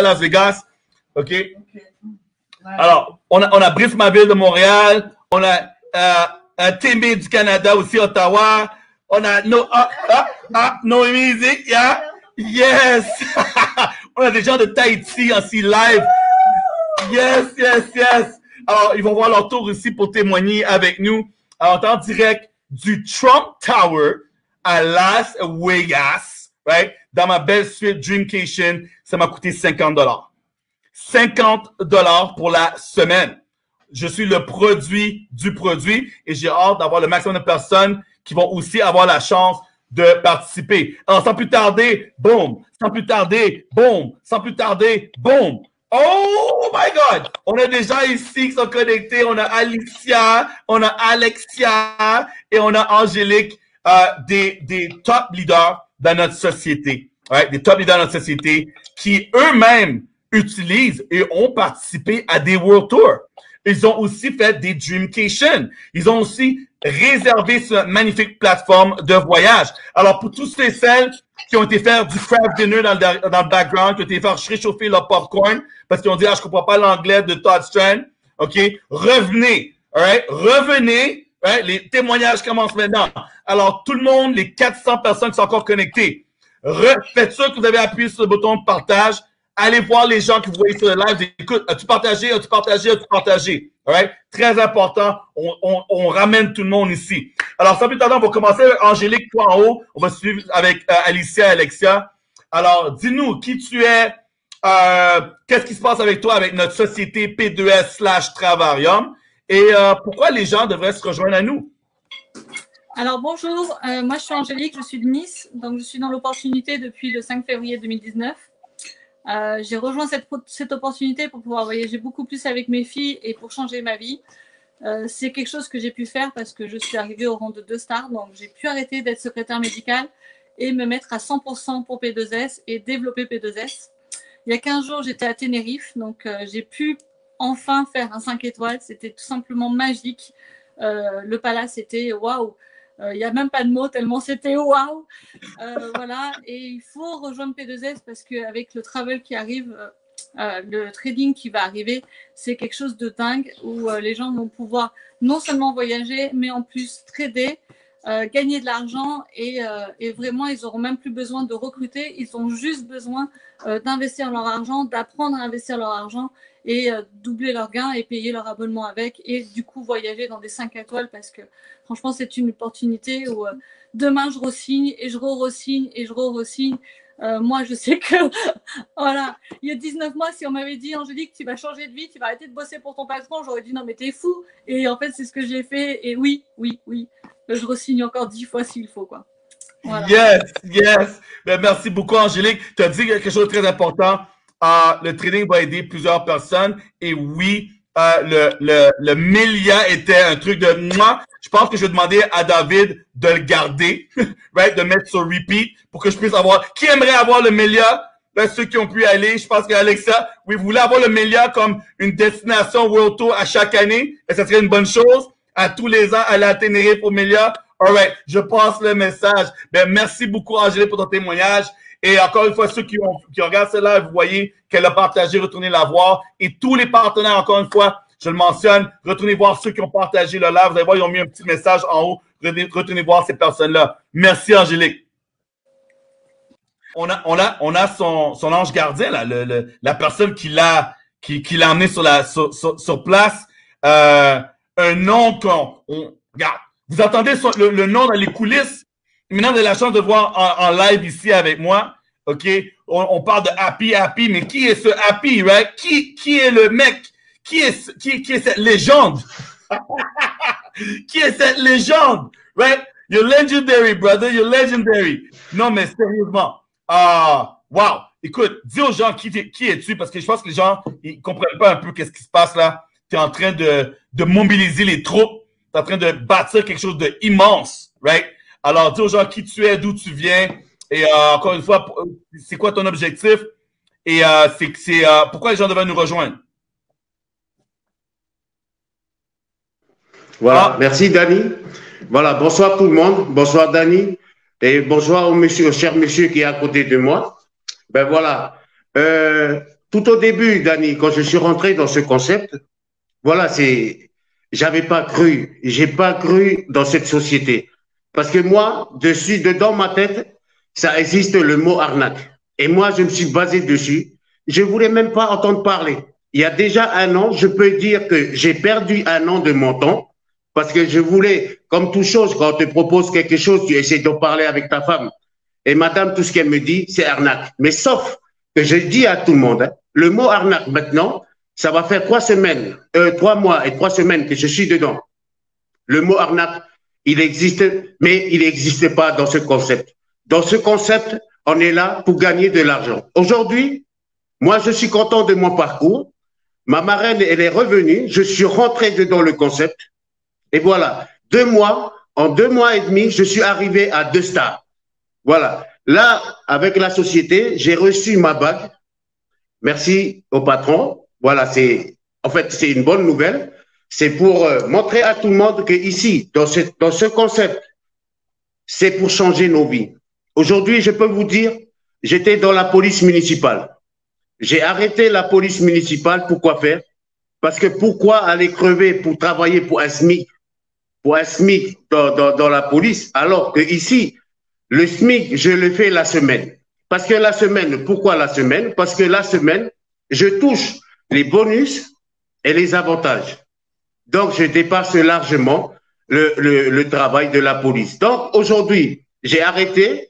Las Vegas. OK? Alors, on a Brice Maville de Montréal. On a Témé du Canada aussi, Ottawa. On a Noémie Music, yeah? Yes! On a des gens de Tahiti aussi live. Yes, yes, yes. Alors, ils vont voir leur tour ici pour témoigner avec nous. Alors, en direct du Trump Tower à Las Vegas, right? Dans ma belle suite Dreamcation, ça m'a coûté 50 $. 50 $ pour la semaine. Je suis le produit du produit et j'ai hâte d'avoir le maximum de personnes qui vont aussi avoir la chance de participer. Alors, sans plus tarder, boum, sans plus tarder, boum, sans plus tarder, boum. Oh my God! On a des gens ici qui sont connectés. On a Alicia, on a Alexia et on a Angélique, des top leaders dans notre société. Right? Des top leaders dans notre société qui eux-mêmes utilisent et ont participé à des World Tours. Ils ont aussi fait des Dreamcation. Ils ont aussi réservé cette magnifique plateforme de voyage. Alors, pour tous ceux et celles qui ont été faire du craft dinner dans le background, qui ont été faire réchauffer leur popcorn, parce qu'ils ont dit, ah, je comprends pas l'anglais de Todd Strand. OK? Revenez. All right? Revenez. Right? Les témoignages commencent maintenant. Alors, tout le monde, les 400 personnes qui sont encore connectées, faites sûr que vous avez appuyé sur le bouton de partage. Allez voir les gens que vous voyez sur le live. Écoute, as-tu partagé? As-tu partagé? As-tu partagé? All right? Très important. On ramène tout le monde ici. Alors, sans plus tarder, on va commencer avec Angélique, toi en haut. On va suivre avec Alicia et Alexia. Alors, dis-nous qui tu es. Qu'est-ce qui se passe avec toi, avec notre société P2S/Travarium? Et pourquoi les gens devraient se rejoindre à nous? Alors, bonjour. Moi, je suis Angélique. Je suis de Nice. Donc, je suis dans l'opportunité depuis le 5 février 2019. J'ai rejoint cette opportunité pour pouvoir voyager beaucoup plus avec mes filles et pour changer ma vie. C'est quelque chose que j'ai pu faire parce que je suis arrivée au rang de 2 stars. Donc, j'ai pu arrêter d'être secrétaire médicale et me mettre à 100% pour P2S et développer P2S. Il y a 15 jours, j'étais à Tenerife. Donc, j'ai pu enfin faire un 5 étoiles. C'était tout simplement magique. Le palace était waouh. Il n'y a même pas de mots tellement c'était waouh. Voilà. Et il faut rejoindre P2S parce qu'avec le travel qui arrive, le trading qui va arriver, c'est quelque chose de dingue où les gens vont pouvoir non seulement voyager, mais en plus trader, gagner de l'argent et vraiment, ils n'auront même plus besoin de recruter. Ils ont juste besoin d'investir leur argent, d'apprendre à investir leur argent et doubler leurs gains et payer leur abonnement avec et du coup voyager dans des 5 étoiles parce que franchement c'est une opportunité où demain je re-signe et je re-signe et je re-signe. Moi je sais que voilà, il y a 19 mois si on m'avait dit Angélique tu vas changer de vie, tu vas arrêter de bosser pour ton patron, j'aurais dit non mais t'es fou et en fait c'est ce que j'ai fait et oui, je re-signe encore 10 fois s'il faut quoi. Voilà. Yes, yes. Ben, merci beaucoup Angélique. Tu as dit quelque chose de très important. Le trading va aider plusieurs personnes. Et oui, le Melia était un truc de moi. Je pense que je vais demander à David de le garder, right, de mettre sur repeat pour que je puisse avoir. Qui aimerait avoir le Melia? Ben, ceux qui ont pu aller, je pense qu'Alexa, oui, vous voulez avoir le Melia comme une destination World Tour à chaque année, et ça serait une bonne chose. À tous les ans, aller à Tenerife pour Melia. All right, je passe le message. Ben, merci beaucoup, Angélique, pour ton témoignage. Et encore une fois, ceux qui regardent cela, vous voyez qu'elle a partagé, retournez la voir. Et tous les partenaires, encore une fois, je le mentionne, retournez voir ceux qui ont partagé le live. Vous allez voir, ils ont mis un petit message en haut. Retournez voir ces personnes-là. Merci, Angélique. On a son ange gardien, là, la personne qui l'a amené sur place. Un nom regarde. Vous entendez le nom dans les coulisses. Maintenant, vous avez la chance de voir en live ici avec moi. OK? On parle de Happy, mais qui est ce Happy, right? Qui est le mec? Qui est cette légende? Qui est cette légende? Right? You're legendary, brother. You're legendary. Non, mais sérieusement. Wow. Écoute, dis aux gens qui es-tu? Parce que je pense que les gens, ils comprennent pas un peu qu'est-ce qui se passe là. Tu es en train de mobiliser les troupes. Tu es en train de bâtir quelque chose d'immense, right? Alors, dis aux gens qui tu es, d'où tu viens. Et encore une fois, c'est quoi ton objectif? Et pourquoi les gens devraient nous rejoindre? Voilà, merci Danny. Voilà, bonsoir tout le monde. Bonsoir Danny. Et bonsoir au cher monsieur qui est à côté de moi. Ben voilà. tout au début, Dani, quand je suis rentré dans ce concept, voilà, j'avais pas cru, j'ai pas cru dans cette société. Parce que moi, dedans ma tête, ça existe le mot arnaque. Et moi, je me suis basé dessus. Je voulais même pas entendre parler. Il y a déjà 1 an, je peux dire que j'ai perdu 1 an de mon temps parce que je voulais, comme toute chose, quand on te propose quelque chose, tu essaies d'en parler avec ta femme. Et madame, tout ce qu'elle me dit, c'est arnaque. Mais sauf que je dis à tout le monde, hein, le mot arnaque maintenant, ça va faire 3 mois et 3 semaines que je suis dedans. Le mot arnaque, il existe, mais il n'existe pas dans ce concept. Dans ce concept, on est là pour gagner de l'argent. Aujourd'hui, moi, je suis content de mon parcours. Ma marraine, elle est revenue. Je suis rentré dedans le concept. Et voilà, 2 mois, en 2 mois et demi, je suis arrivé à 2 stars. Voilà. Là, avec la société, j'ai reçu ma bague. Merci au patron. Voilà, en fait, c'est une bonne nouvelle. C'est pour montrer à tout le monde que ici, dans ce concept, c'est pour changer nos vies. Aujourd'hui, je peux vous dire, j'étais dans la police municipale. J'ai arrêté la police municipale. Pourquoi faire? Parce que pourquoi aller crever pour travailler pour un SMIC dans la police, alors que ici, le SMIC, je le fais la semaine. Parce que la semaine, pourquoi la semaine? Parce que la semaine, je touche les bonus et les avantages. Donc, je dépasse largement le travail de la police. Donc, aujourd'hui, j'ai arrêté.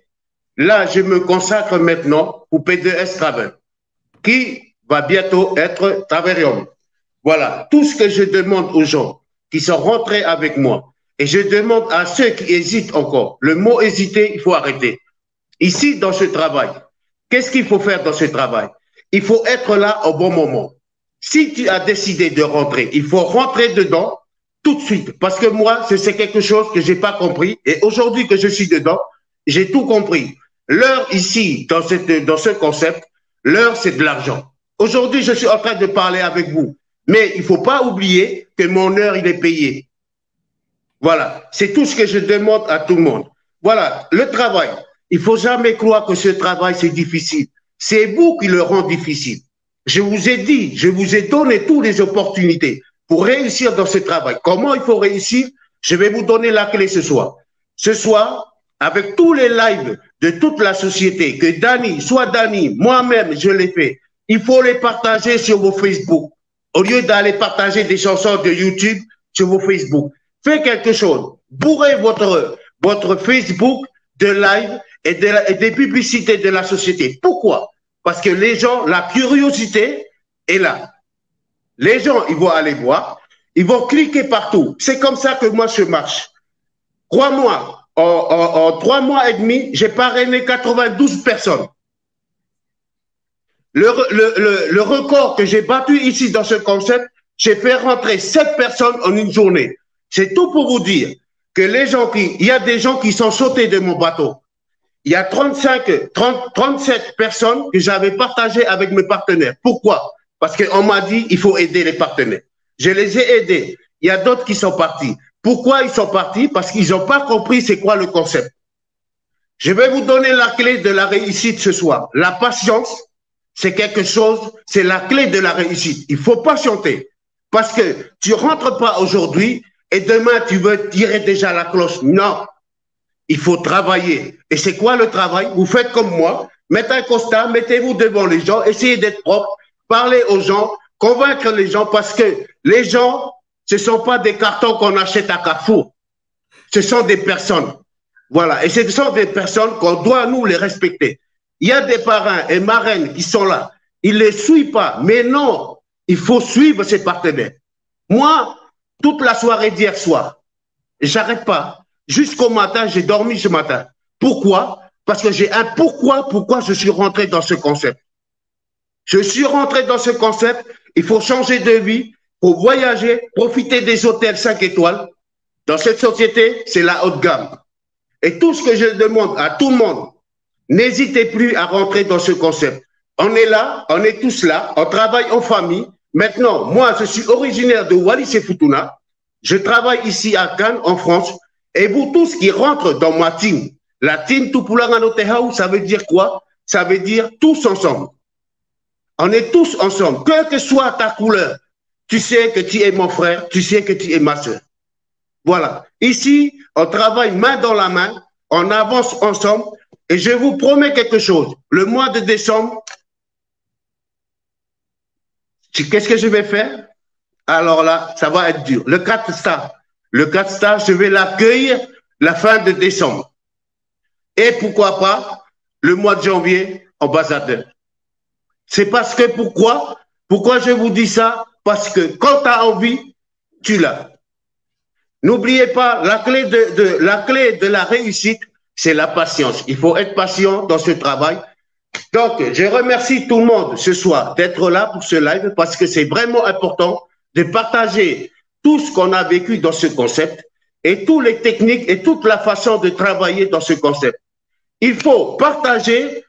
Là, je me consacre maintenant au P2S Travel, qui va bientôt être Traverium. Voilà, tout ce que je demande aux gens qui sont rentrés avec moi, et je demande à ceux qui hésitent encore, le mot hésiter, il faut arrêter. Ici, dans ce travail, qu'est-ce qu'il faut faire dans ce travail? Il faut être là au bon moment. Si tu as décidé de rentrer, il faut rentrer dedans tout de suite. Parce que moi, c'est quelque chose que j'ai pas compris. Et aujourd'hui que je suis dedans, j'ai tout compris. L'heure ici, dans ce concept, l'heure, c'est de l'argent. Aujourd'hui, je suis en train de parler avec vous. Mais il faut pas oublier que mon heure, il est payé. Voilà. C'est tout ce que je demande à tout le monde. Voilà. Le travail. Il faut jamais croire que ce travail, c'est difficile. C'est vous qui le rend difficile. Je vous ai dit, je vous ai donné toutes les opportunités pour réussir dans ce travail. Comment il faut réussir? Je vais vous donner la clé ce soir. Ce soir, avec tous les lives de toute la société, que Dani, moi-même, je l'ai fait, il faut les partager sur vos Facebook. Au lieu d'aller partager des chansons de YouTube sur vos Facebook. Faites quelque chose. Bourrez votre Facebook de live et des publicités de la société. Pourquoi? Parce que les gens, la curiosité est là. Les gens, ils vont aller voir, ils vont cliquer partout. C'est comme ça que moi, je marche. Crois-moi, en 3 mois et demi, j'ai parrainé 92 personnes. Le record que j'ai battu ici dans ce concept, j'ai fait rentrer 7 personnes en une journée. C'est tout pour vous dire que il y a des gens qui sont sautés de mon bateau. Il y a 37 personnes que j'avais partagées avec mes partenaires. Pourquoi? Parce qu'on m'a dit il faut aider les partenaires. Je les ai aidés. Il y a d'autres qui sont partis. Pourquoi ils sont partis? Parce qu'ils n'ont pas compris c'est quoi le concept. Je vais vous donner la clé de la réussite ce soir. La patience, c'est quelque chose, c'est la clé de la réussite. Il faut patienter. Parce que tu rentres pas aujourd'hui et demain tu veux tirer déjà la cloche. Non. Il faut travailler. Et c'est quoi le travail? Vous faites comme moi, mettez un constat, mettez-vous devant les gens, essayez d'être propre, parlez aux gens, convaincre les gens parce que les gens, ce ne sont pas des cartons qu'on achète à Carrefour. Ce sont des personnes. Voilà. Et ce sont des personnes qu'on doit, nous, les respecter. Il y a des parrains et marraines qui sont là. Ils ne les suivent pas. Mais non, il faut suivre ses partenaires. Moi, toute la soirée d'hier soir, j'arrête pas. Jusqu'au matin, j'ai dormi ce matin. Pourquoi? Parce que j'ai un pourquoi je suis rentré dans ce concept. Je suis rentré dans ce concept, il faut changer de vie, pour voyager, profiter des hôtels 5 étoiles. Dans cette société, c'est la haute gamme. Et tout ce que je demande à tout le monde, n'hésitez plus à rentrer dans ce concept. On est là, on est tous là, on travaille en famille. Maintenant, moi, je suis originaire de Wallis et Futuna. Je travaille ici à Cannes, en France. Et vous tous qui rentrent dans ma team, la team Tupulangano Tehao, ça veut dire quoi? Ça veut dire tous ensemble. On est tous ensemble. Quelle que soit ta couleur, tu sais que tu es mon frère, tu sais que tu es ma soeur. Voilà. Ici, on travaille main dans la main, on avance ensemble et je vous promets quelque chose. Le mois de décembre, qu'est-ce que je vais faire? Alors là, ça va être dur. Le 4 star. Le 4 star, je vais l'accueillir la fin de décembre. Et pourquoi pas, le mois de janvier, ambassadeur. C'est parce que pourquoi je vous dis ça? Parce que quand tu as envie, tu l'as. N'oubliez pas, la clé de la réussite, c'est la patience. Il faut être patient dans ce travail. Donc, je remercie tout le monde ce soir d'être là pour ce live parce que c'est vraiment important de partager tout ce qu'on a vécu dans ce concept et toutes les techniques et toute la façon de travailler dans ce concept. Il faut partager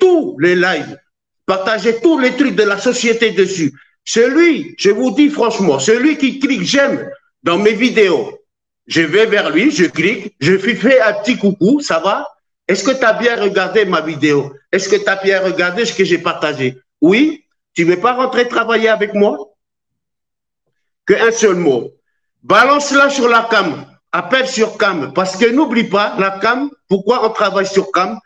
tous les lives, partager tous les trucs de la société dessus. Celui, je vous dis franchement, celui qui clique j'aime dans mes vidéos, je vais vers lui, je clique, je lui fais un petit coucou, ça va? Est-ce que tu as bien regardé ma vidéo? Est-ce que tu as bien regardé ce que j'ai partagé? Oui? Tu ne veux pas rentrer travailler avec moi? Qu'un seul mot. Balance-la sur la cam. Appelle sur cam. Parce que n'oublie pas, la cam, pourquoi on travaille sur cam?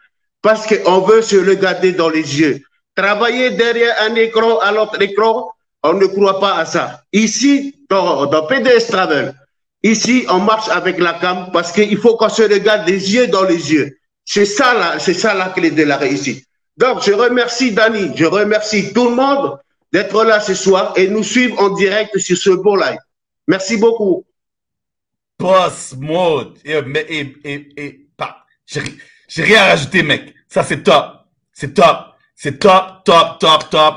Parce qu'on veut se regarder dans les yeux. Travailler derrière un écran à l'autre écran, on ne croit pas à ça. Ici, dans PDS Travel, ici, on marche avec la cam parce qu'il faut qu'on se regarde les yeux dans les yeux. C'est ça la clé de la réussite. Donc, je remercie Dani, je remercie tout le monde d'être là ce soir et nous suivre en direct sur ce beau live. Merci beaucoup. Boss mode. J'ai rien à rajouter, mec. Ça, c'est top. C'est top. C'est top, top, top, top.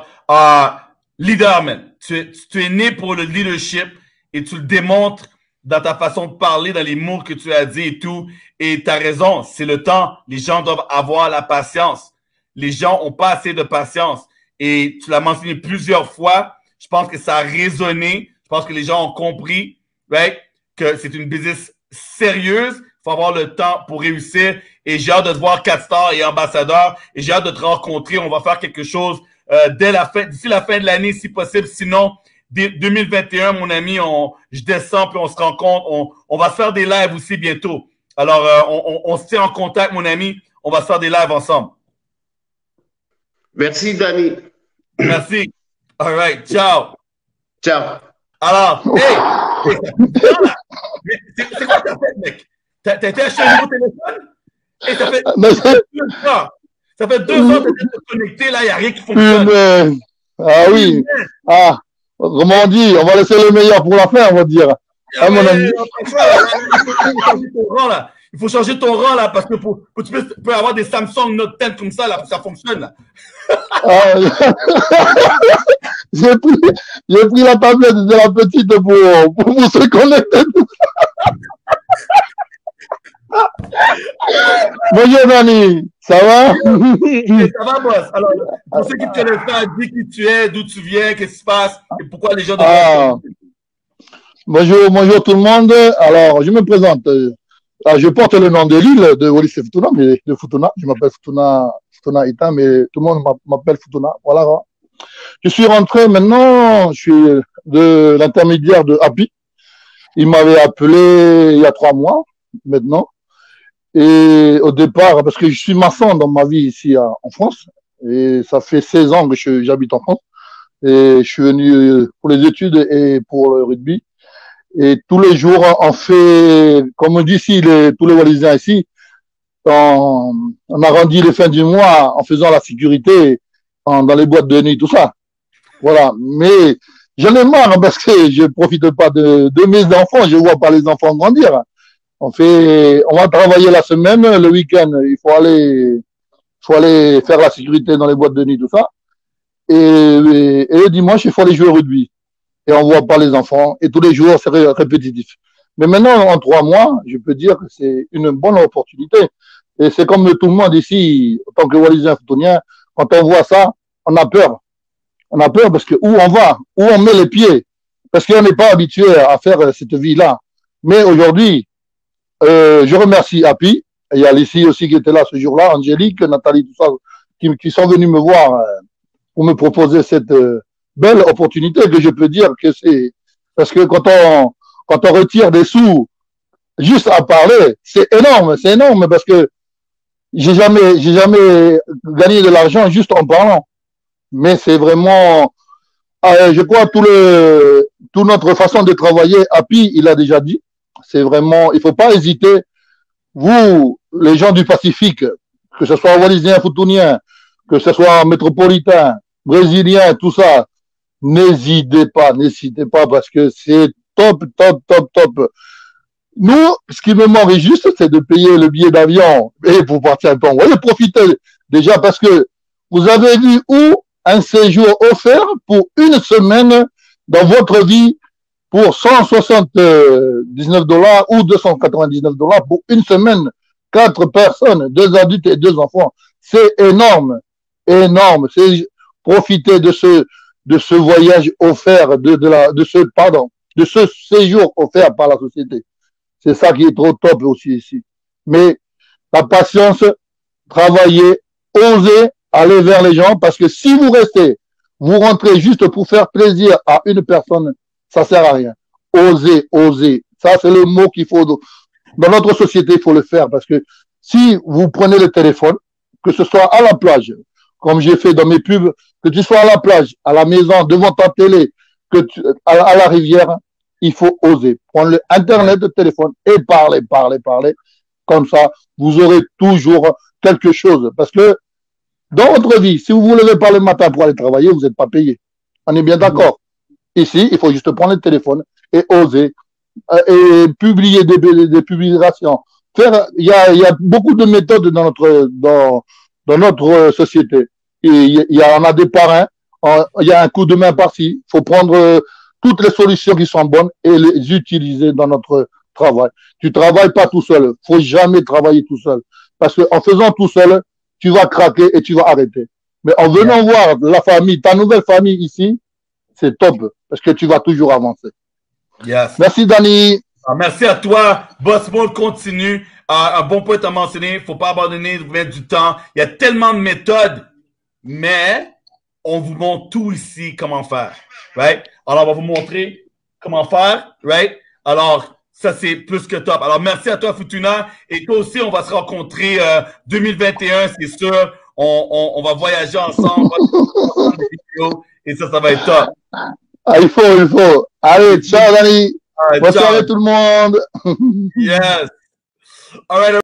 Leader, man. Tu es né pour le leadership et tu le démontres dans ta façon de parler, dans les mots que tu as dit et tout. Et tu as raison, c'est le temps. Les gens doivent avoir la patience. Les gens n'ont pas assez de patience. Et tu l'as mentionné plusieurs fois. Je pense que ça a résonné. Je pense que les gens ont compris, right, que c'est une business sérieuse. Il faut avoir le temps pour réussir. Et j'ai hâte de te voir 4 stars et ambassadeur. Et j'ai hâte de te rencontrer. On va faire quelque chose d'ici la fin de l'année, si possible. Sinon, 2021, mon ami, je descends puis on se rencontre. On va se faire des lives aussi bientôt. Alors, on se tient en contact, mon ami. On va se faire des lives ensemble. Merci, Dani. Merci. All right. Ciao. Ciao. Alors, hey, c'est quoi t'as fait, mec? T'as été acheté un nouveau téléphone? Hey, ça fait 2 ans. Ça fait 2 ans que tu es connecté, là, il n'y a rien qui fonctionne. Ah oui. Ah, comment on dit, on va laisser le meilleur pour la fin, on va dire. Ah, mon ami. Il faut changer ton rang, là, parce que pour tu peux avoir des Samsung Note 10 comme ça, là, ça fonctionne, là. Ah, j'ai pris la tablette de la petite pour se connecter. Bonjour, Dani. Ça va? Ça va, boss. Alors, pour ceux qui te connaissent pas, dis qui tu es, d'où tu viens, qu'est-ce qui se passe et pourquoi les gens doivent. Bonjour tout le monde. Alors, je me présente. Je porte le nom de l'île de Wallis et Futuna, mais de Futuna. Je m'appelle Futuna Ita, mais tout le monde m'appelle Futuna. Voilà. Je suis rentré maintenant, je suis de l'intermédiaire de Happy. Il m'avait appelé il y a 3 mois maintenant. Et au départ, parce que je suis maçon dans ma vie ici en France, et ça fait 16 ans que j'habite en France. Et je suis venu pour les études et pour le rugby. Et tous les jours, on fait, comme on dit ici, tous les Wallisiens ici, on arrondit les fins du mois en faisant la sécurité dans les boîtes de nuit, tout ça. Voilà. Mais j'en ai marre parce que je profite pas de mes enfants, je vois pas les enfants grandir. On va travailler la semaine, le week-end, il faut aller faire la sécurité dans les boîtes de nuit, tout ça. Et le dimanche, il faut aller jouer au rugby. Et on voit pas les enfants. Et tous les jours, c'est répétitif. Mais maintenant, en 3 mois, je peux dire que c'est une bonne opportunité. Et c'est comme tout le monde ici, en tant que Wallisien Futunien, quand on voit ça, on a peur. On a peur parce que où on va, où on met les pieds. Parce qu'on n'est pas habitué à faire cette vie-là. Mais aujourd'hui, je remercie Happy. Il y a Lucie aussi qui était là ce jour-là, Angélique, Nathalie, tout ça, qui sont venus me voir pour me proposer cette belle opportunité que je peux dire que c'est... Parce que quand on retire des sous juste à parler, c'est énorme parce que j'ai jamais gagné de l'argent juste en parlant. Mais c'est vraiment, je crois, toute notre façon de travailler, Happy, il a déjà dit, c'est vraiment, il faut pas hésiter. Vous, les gens du Pacifique, que ce soit wallisien, foutounien, que ce soit métropolitain, brésilien, tout ça, n'hésitez pas parce que c'est top. Nous, ce qui me manque juste, c'est de payer le billet d'avion et pour partir un peu. Vous voyez, profitez déjà parce que vous avez vu où un séjour offert pour une semaine dans votre vie pour $179 ou $299 pour une semaine, 4 personnes, 2 adultes et 2 enfants. C'est énorme. C'est profiter de ce voyage offert, de ce séjour offert par la société. C'est ça qui est trop top aussi ici. Mais la patience, travailler, oser aller vers les gens, parce que si vous restez, vous rentrez juste pour faire plaisir à une personne, ça sert à rien. Oser. Ça, c'est le mot qu'il faut. Dans notre société, il faut le faire, parce que si vous prenez le téléphone, que ce soit à la plage, comme j'ai fait dans mes pubs, que tu sois à la plage, à la maison, devant ta télé, à la rivière, il faut oser. Prendre le Internet, le téléphone et parler. Comme ça, vous aurez toujours quelque chose. Parce que dans votre vie, si vous vous levez pas le matin pour aller travailler, vous n'êtes pas payé. On est bien d'accord. Ici, il faut juste prendre le téléphone et oser et publier des publications. Il y a beaucoup de méthodes dans notre société. Il y en a des parrains, il y a un coup de main par-ci. Il faut prendre toutes les solutions qui sont bonnes et les utiliser dans notre travail. Tu travailles pas tout seul. Faut jamais travailler tout seul. Parce que en faisant tout seul, tu vas craquer et tu vas arrêter. Mais en venant voir la famille, ta nouvelle famille ici, c'est top. Parce que tu vas toujours avancer. Yes. Merci, Danny. Merci à toi. Boss Mode continue. Un bon point à mentionner. Faut pas abandonner, vous mettre du temps. Il y a tellement de méthodes, mais on vous montre tout ici comment faire. Right? Alors, on va vous montrer comment faire. Right? Alors, ça, c'est plus que top. Alors, merci à toi, Futuna. Et toi aussi, on va se rencontrer 2021, c'est sûr. On va voyager ensemble. Et ça va être top. Ah, il faut. Allez, ciao, Danny. Bonne soirée, tout le monde. Yes. All right.